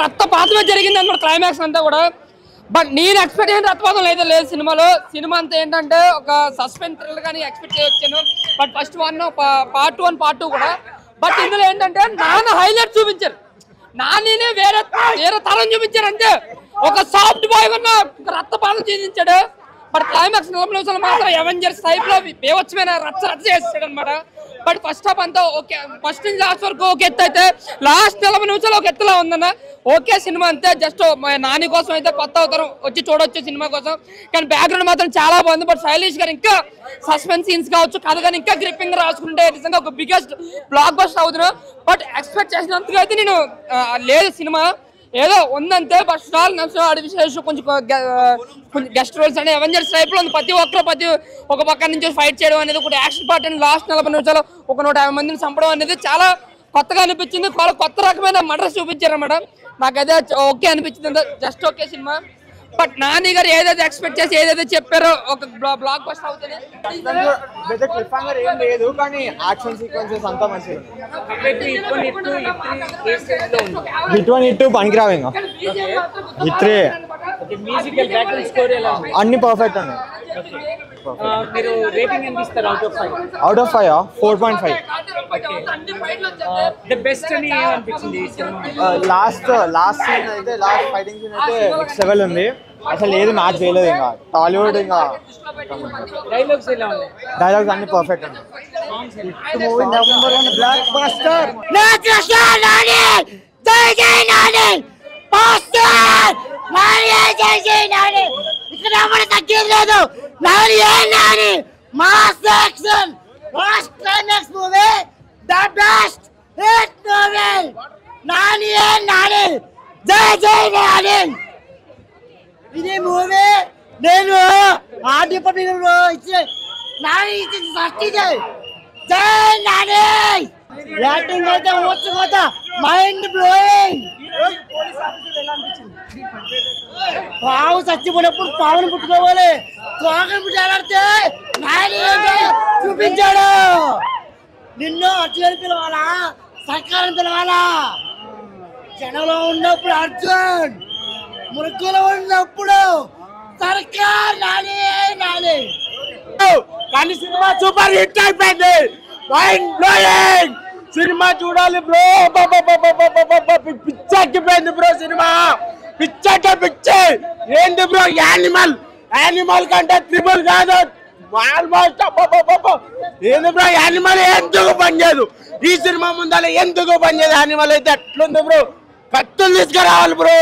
రక్తపాతమే జరిగింది అన్నమాట క్లైమాక్స్ అంతా కూడా. బట్ నేను ఎక్స్పెక్ట్ చేసిన రక్తపాతం లేదు సినిమాలో. సినిమా అంతా ఏంటంటే ఒక సస్పెన్స్ థ్రిల్లర్ కానీ ఎక్స్పెక్ట్ చేయొచ్చాను. బట్ ఫస్ట్ పార్ట్ 1 పార్ట్ 2 కూడా. బట్ ఇందులో ఏంటంటే నాన్న హైలైట్ చూపించారు. నానినే వేరే తరం చూపించారు అంతే. ఒక సాఫ్ట్ బాయ్ కన్నా రక్తపాతం చూపించాడు. బట్ క్లైమాక్స్ 40 నిమిషాలు మాత్రం అవెంజర్స్ టైప్ లో బేవచ్చమైన రచ్చ చేసాడు అనమాట. బట్ ఫస్ట్ హాఫ్ అంతా ఓకే, ఫస్ట్ నుంచి లాస్ట్ వరకు ఒక ఎత్తు అయితే లాస్ట్ 40 నిమిషాలు ఒక ఎత్తులా ఉందన్న. ఓకే సినిమా అంతే, జస్ట్ నాని కోసం అయితే కొత్త అవతారం వచ్చి చూడొచ్చు సినిమా కోసం. కానీ బ్యాక్గ్రౌండ్ మాత్రం చాలా బాగుంది. బట్ శైలేష్ గారు ఇంకా సస్పెన్స్ సీన్స్ కావచ్చు, కథ కానీ ఇంకా గ్రిప్పింగ్ రాసుకుంటే నిజంగా ఒక బిగ్గెస్ట్ బ్లాక్ బస్టర్ అవుతున్నాను. బట్ ఎక్స్పెక్ట్ చేసినంతగా అయితే నేను లేదు సినిమా, ఏదో ఉందంతే. బట్ స్టాల్ నడిచేసి కొంచెం గెస్ట్ రోల్స్ అంటే అవెంజర్స్ టైప్ లో ఉంది. ప్రతి ఒక్కరు ఒక పక్క నుంచి ఫైట్ చేయడం అనేది, ఒక యాక్షన్ పార్ట్ అని లాస్ట్ 40 నిమిషాలు ఒక 150 మందిని చంపడం అనేది చాలా కొత్తగా అనిపించింది. చాలా కొత్త రకమైన మర్డర్స్ చూపించారు అన్నమాట. నాకైతే ఓకే అనిపించింది, just okay cinema. But Nani గారు ఏదైతే ఎక్స్పెక్ట్ చేసి ఏదైతే చెప్పారో ఒక బ్లాక్ బస్టర్ అవుతుంది. అన్ని పర్ఫెక్ట్ అండి. మీరు రేటింగ్ ఎంత ఇస్తారు అవుట్ ఆఫ్ 5 4.5. ది బెస్ట్ అని ఏమనిపించింది లాస్ట్ సీన్ అయితే, లాస్ట్ ఫైటింగ్ సీన్ అయితే నెక్స్ట్ లెవెల్ ఉంది. అసలు ఏది మ్యాచ్ చేయలేదు. ఇంకా టాలీవుడ్ ఇంకా డైలాగ్స్ అన్ని పర్ఫెక్ట్ అండి. Block buster. ఇక్కడ ఎవరు తగ్గలేదు. Nani Nani mass action last climax movie the best hit movie. Nani Nani జై నాని. ఇది మూవీ నేను ఆడిపడి ఇచ్చే నాని ఇచ్చి ఫస్ట్ జై నాని. యాక్టింగ్ అయితే ఊచకోత మైండ్ బ్లోయింగ్. పావు చచ్చిపోయినప్పుడు పావును పుట్టుకోవాలి, తోకను పుట్టాలంటే నాని చూపించాడు. నిన్ను అర్జున్ పిలవాలా, సర్కారం పిలవాలా? జనంలో ఉన్నప్పుడు అర్జున్, మురుకులో ఉన్నప్పుడు సర్కార్. నాని కానీ సినిమా సూపర్ హిట్ అయిపోయింది. మైండ్ బ్లోయింగ్ సినిమా చూడాలి బ్రో. పిచ్చెక్కిపోయింది బ్రో సినిమా. పిచ్చంటే పిచ్చే ఏంది బ్రో. యానిమల్ కంటే ట్రిపుల్ కాదు ఆల్మోస్ట్. ఏంది బ్రో యానిమల్ ఎందుకు పనిచేయదు ఈ సినిమా ముందాల? ఎందుకు పనిచేయదు యానిమల్ అయితే? అట్లుంది బ్రో. కత్తులు తీసుకురావాలి బ్రో.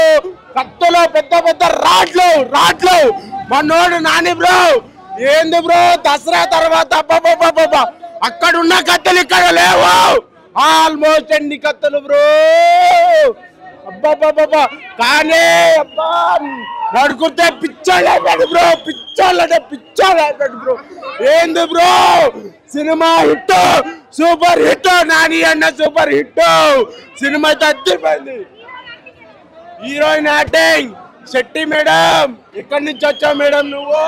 కత్తులో పెద్ద పెద్ద రాడ్లు మనోడు నాని బ్రో. ఏంది బ్రో దసరా తర్వాత అక్కడ ఉన్న కత్తులు ఇక్కడ లేవు. ఆల్మోస్ట్ ఎన్ని కత్తులు బ్రో. అబ్బాబ్బాబ్బా కానీ అబ్బా నడుకుంటే పిచ్చోళ్ళైపోయాడు బ్రో. పిచ్చోళ్ళైపోయాడు బ్రో. ఏంది bro cinema hit, super hit. Nani అన్న సూపర్ హిట్. సినిమా అయితే అద్దరిపోయింది. Heroine acting Shetty madam. ఎక్కడి నుంచి వచ్చావు మేడం నువ్వు?